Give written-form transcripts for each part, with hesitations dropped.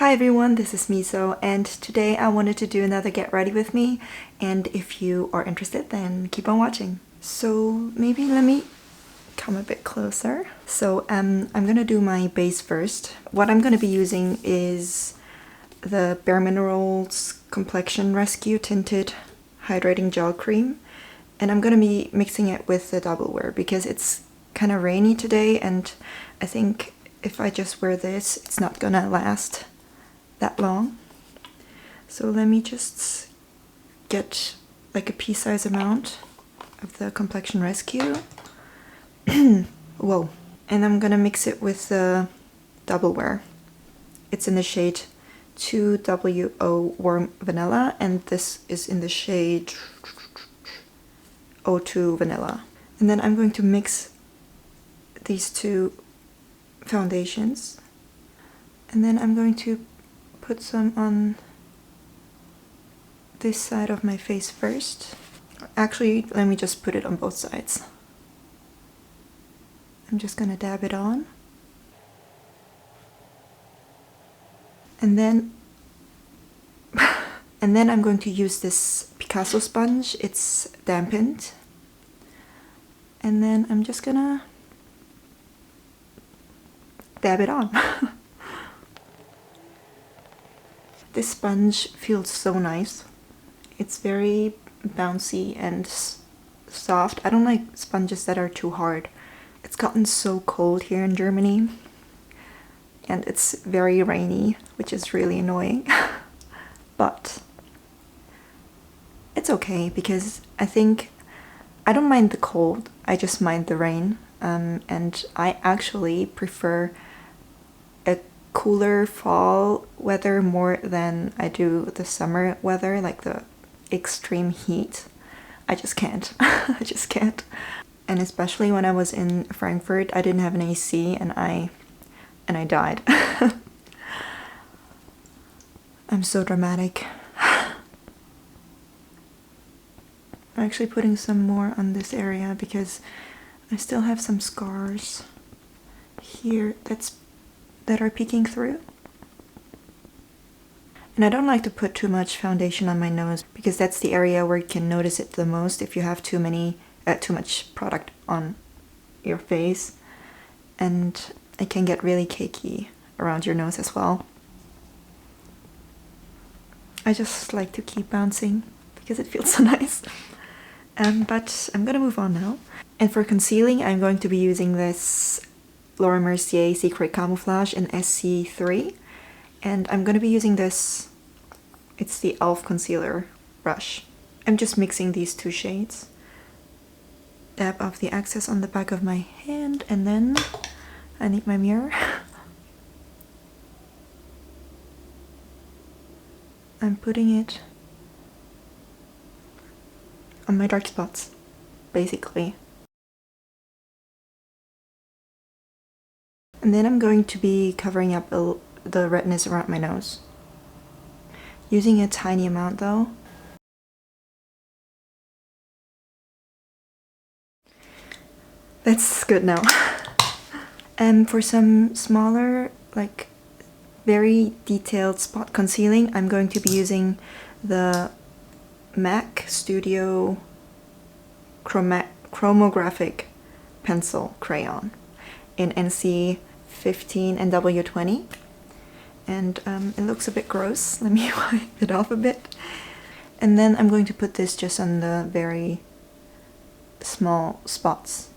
Hi everyone, this is Miso, and today I wanted to do another get ready with me, and if you are interested then keep on watching. So maybe let me come a bit closer. So I'm gonna do my base first. What I'm gonna be using is the Bare Minerals Complexion Rescue Tinted Hydrating Gel Cream, and I'm gonna be mixing it with the double wear because it's kind of rainy today, and I think if I just wear this it's not gonna last that long. So let me just get like a pea-size amount of the Complexion Rescue. Whoa. And I'm gonna mix it with the double wear. It's in the shade 2WO Warm Vanilla, and this is in the shade 02 Vanilla. And then I'm going to mix these two foundations, and then I'm going to put some on this side of my face first. Actually, let me just put it on both sides. I'm just gonna dab it on. And then I'm going to use this Picasso sponge. It's dampened. And then I'm just gonna dab it on. This sponge feels so nice. It's very bouncy and soft. I don't like sponges that are too hard. It's gotten so cold here in Germany, and it's very rainy, which is really annoying. But it's okay because I think I don't mind the cold, I just mind the rain. And I actually prefer a cooler fall weather more than I do the summer weather, like the extreme heat. I just can't. I just can't. And especially when I was in Frankfurt, I didn't have an AC, and I died. I'm so dramatic. I'm actually putting some more on this area because I still have some scars here that are peeking through. And I don't like to put too much foundation on my nose because that's the area where you can notice it the most if you have too much product on your face, and it can get really cakey around your nose as well. I just like to keep bouncing because it feels so nice. But I'm gonna move on now. And for concealing, I'm going to be using this Laura Mercier Secret Camouflage in SC3. And I'm gonna be using this, it's the e.l.f. concealer brush. I'm just mixing these two shades. Dab off the excess on the back of my hand, and then I need my mirror. I'm putting it on my dark spots, basically. And then I'm going to be covering up the redness around my nose. Using a tiny amount though. That's good now. And for some smaller, like very detailed spot concealing, I'm going to be using the MAC Studio Chromographic Pencil Crayon in NC 15 and W20. And it looks a bit gross. Let me wipe it off a bit. And then I'm going to put this just on the very small spots.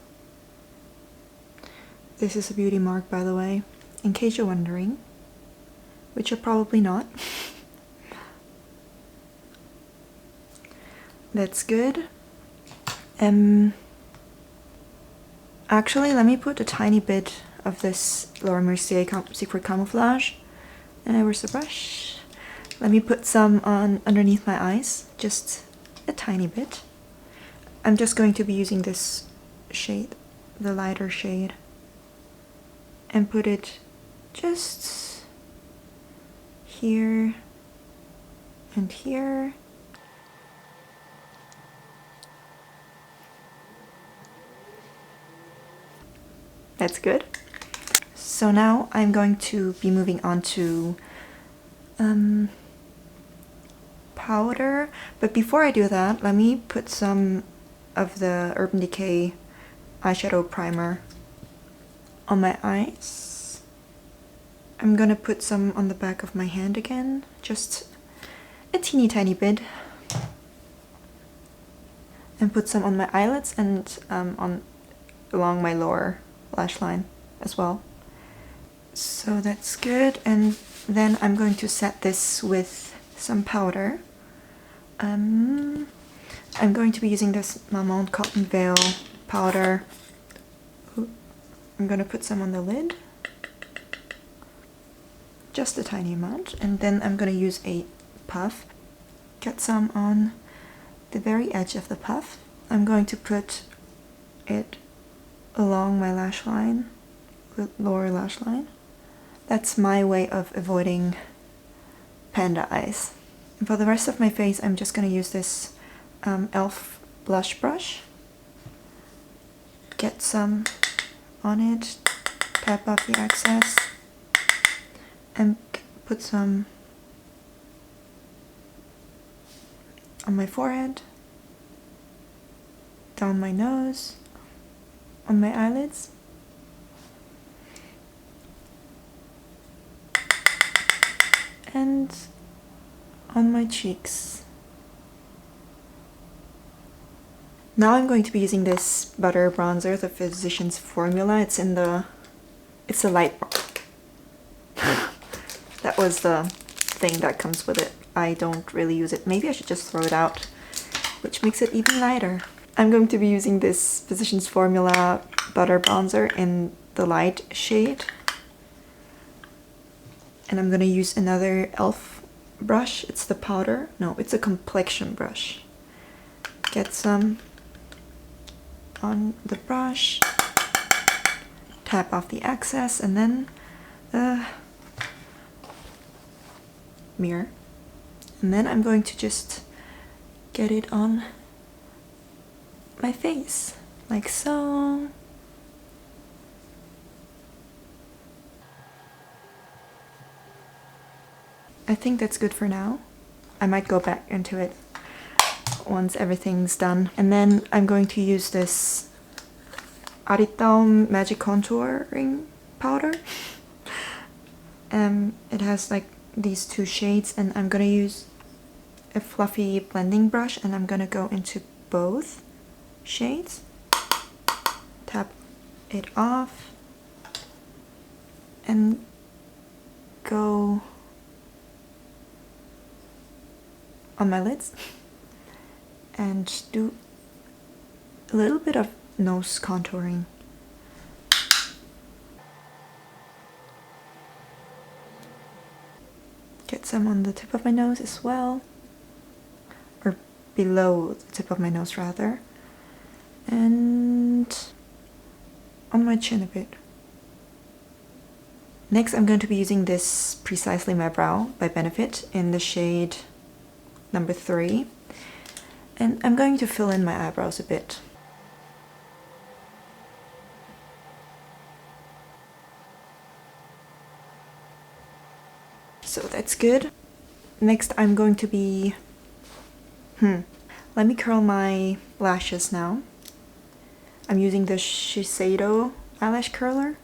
This is a beauty mark, by the way, in case you're wondering, which you're probably not. That's good. Actually, let me put a tiny bit of this Laura Mercier Secret Camouflage. Where's the brush? Let me put some on underneath my eyes, just a tiny bit. I'm just going to be using this shade, the lighter shade, and put it just here and here. That's good. So now I'm going to be moving on to powder. But before I do that, let me put some of the Urban Decay eyeshadow primer on my eyes. I'm gonna put some on the back of my hand again, just a teeny tiny bit. And put some on my eyelids and along my lower lash line as well. So that's good. And then I'm going to set this with some powder. I'm going to be using this Marmont Cotton Veil powder. I'm going to put some on the lid. Just a tiny amount. And then I'm going to use a puff. Get some on the very edge of the puff. I'm going to put it along my lash line, the lower lash line. That's my way of avoiding panda eyes. And for the rest of my face, I'm just going to use this e.l.f. blush brush. Get some on it, tap off the excess, and put some on my forehead, down my nose, on my eyelids. And on my cheeks. Now I'm going to be using this butter bronzer, the Physicians Formula. It's a light bronzer. That was the thing that comes with it. I don't really use it. Maybe I should just throw it out, which makes it even lighter. I'm going to be using this Physicians Formula butter bronzer in the light shade. And I'm gonna use another e.l.f. brush. It's the powder. No, it's a complexion brush. Get some on the brush, tap off the excess, and then the mirror. And then I'm going to just get it on my face, like so. I think that's good for now. I might go back into it once everything's done. And then I'm going to use this Aritaum Magic Contouring Powder. It has like these two shades, and I'm gonna use a fluffy blending brush, and I'm gonna go into both shades. Tap it off and go on my lids and do a little bit of nose contouring. Get some on the tip of my nose as well, or below the tip of my nose rather, and on my chin a bit. Next I'm going to be using this Precisely My Brow by Benefit in the shade number 3, and I'm going to fill in my eyebrows a bit. So that's good. Next I'm going to be let me curl my lashes now. I'm using the Shiseido eyelash curler.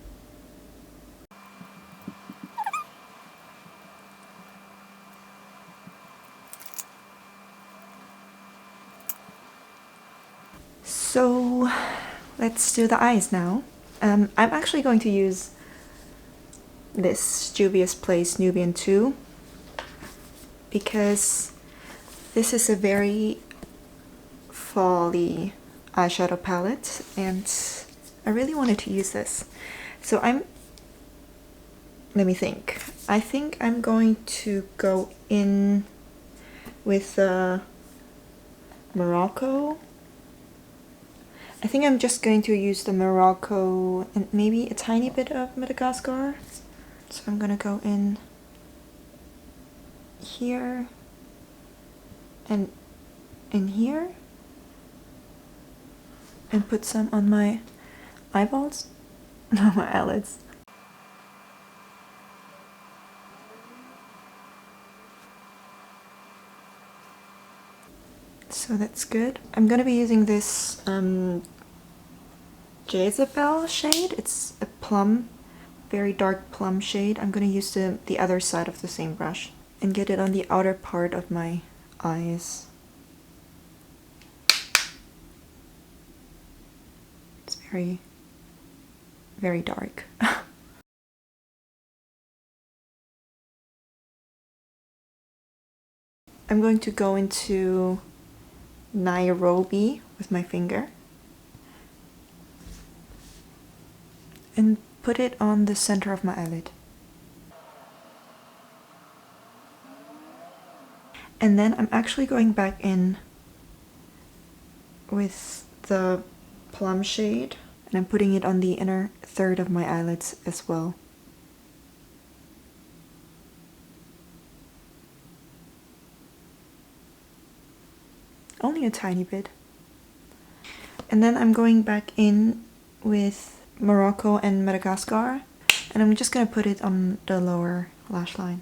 So let's do the eyes now. I'm actually going to use this Juvia's Place Nubian 2 because this is a very fall-y eyeshadow palette and I really wanted to use this. So let me think. I think I'm going to go in with Morocco. I think I'm just going to use the Morocco and maybe a tiny bit of Madagascar. So I'm gonna go in here and in here and put some on my eyeballs, no, my eyelids. So that's good. I'm gonna be using this Jezebel shade. It's a plum, very dark plum shade. I'm gonna use the other side of the same brush and get it on the outer part of my eyes. It's very, very dark. I'm going to go into Nairobi with my finger and put it on the center of my eyelid. And then I'm actually going back in with the plum shade and I'm putting it on the inner third of my eyelids as well. Only a tiny bit. And then I'm going back in with Morocco and Madagascar and I'm just gonna put it on the lower lash line.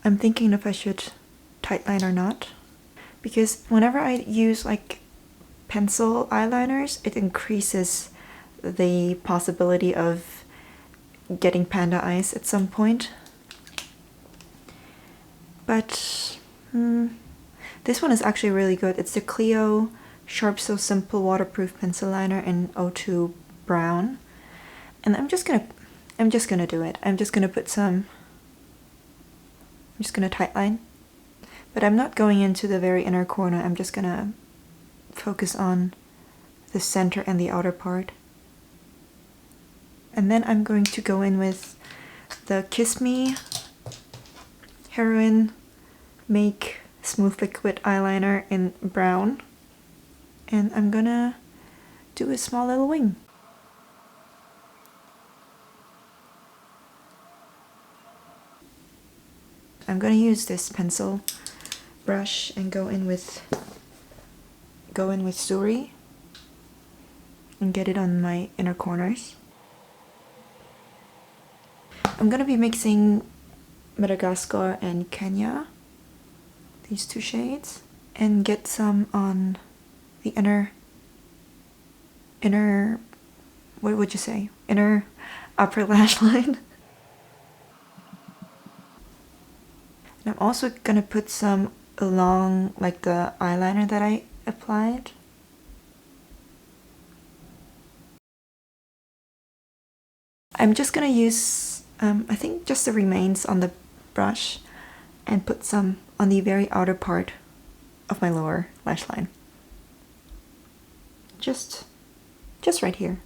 I'm thinking if I should tightline or not, because whenever I use like pencil eyeliners, it increases the possibility of getting panda eyes at some point. But this one is actually really good. It's the Clio Sharp So Simple Waterproof Pencil Liner in 02 Brown. And I'm just gonna do it. I'm just gonna tightline. But I'm not going into the very inner corner. I'm just gonna focus on the center and the outer part. And then I'm going to go in with the Kiss Me Heroin Make Smooth Liquid Eyeliner in brown. And I'm gonna do a small little wing. I'm gonna use this pencil brush and go in with Suri and get it on my inner corners. I'm gonna be mixing Madagascar and Kenya, these two shades, and get some on the inner, what would you say? Inner upper lash line. And I'm also gonna put some along like the eyeliner that I applied. I'm just gonna use, I think just the remains on the brush and put some on the very outer part of my lower lash line. Just right here.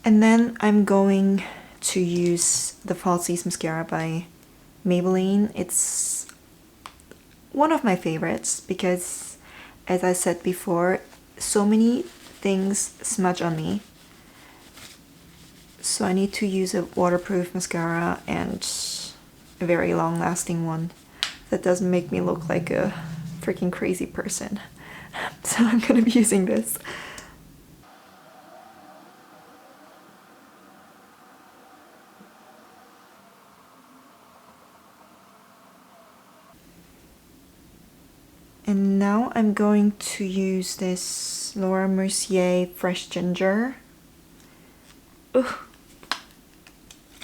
And then I'm going to use the Falsies mascara by Maybelline. It's one of my favorites because, as I said before, so many things smudge on me. So I need to use a waterproof mascara and a very long-lasting one that doesn't make me look like a freaking crazy person. So I'm gonna be using this. And now I'm going to use this Laura Mercier Fresh Ginger. Ugh.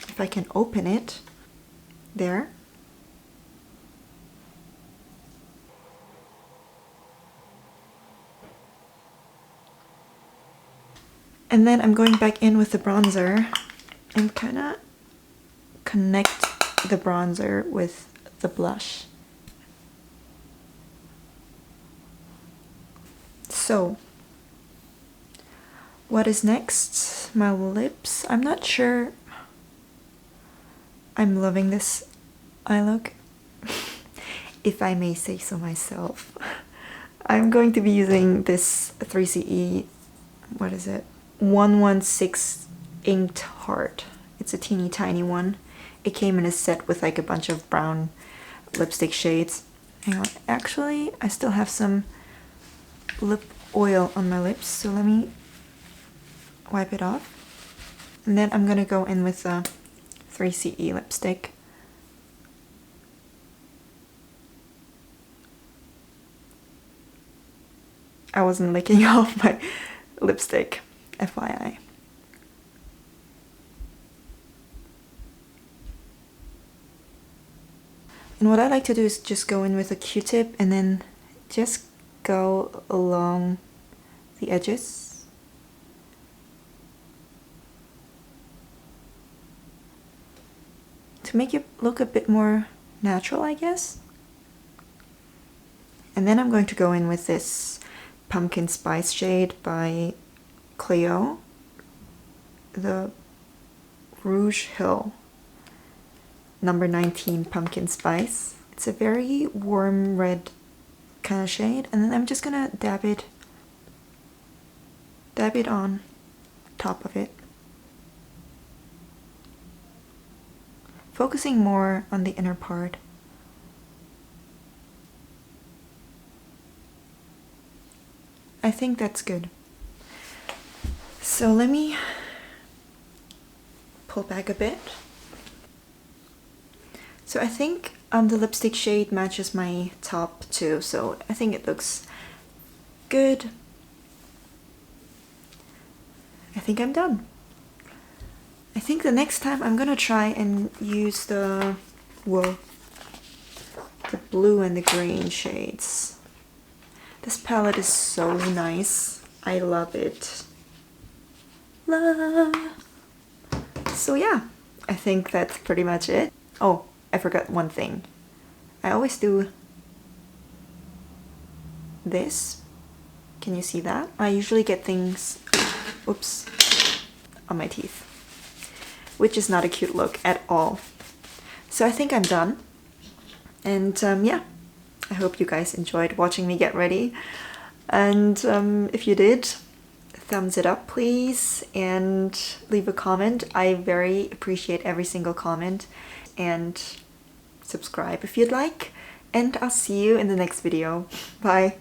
If I can open it. There. And then I'm going back in with the bronzer and kind of connect the bronzer with the blush. So, what is next? My lips. I'm not sure. I'm loving this eye look, if I may say so myself. I'm going to be using this 3CE, what is it? 116 Inked Heart. It's a teeny tiny one. It came in a set with like a bunch of brown lipstick shades. Hang on, actually, I still have some lip oil on my lips, so let me wipe it off. And then I'm gonna go in with a 3CE lipstick. I wasn't licking off my lipstick, FYI. And what I like to do is just go in with a Q-tip and then just go along the edges. To make it look a bit more natural, I guess. And then I'm going to go in with this Pumpkin Spice shade by Cleo, the Rouge Hill, number 19 Pumpkin Spice. It's a very warm red kind of shade, and then I'm just gonna dab it on top of it, focusing more on the inner part. I think that's good. So let me pull back a bit. So I think the lipstick shade matches my top too, so I think it looks good. I think I'm done. I think the next time I'm gonna try and use the blue and the green shades. This palette is so nice. I love it. Love. So yeah, I think that's pretty much it. Oh, I forgot one thing. I always do this. Can you see that? I usually get things, oops, on my teeth, which is not a cute look at all. So I think I'm done. And yeah, I hope you guys enjoyed watching me get ready. And if you did, thumbs it up please, and leave a comment. I very appreciate every single comment. And subscribe if you'd like. And I'll see you in the next video. Bye.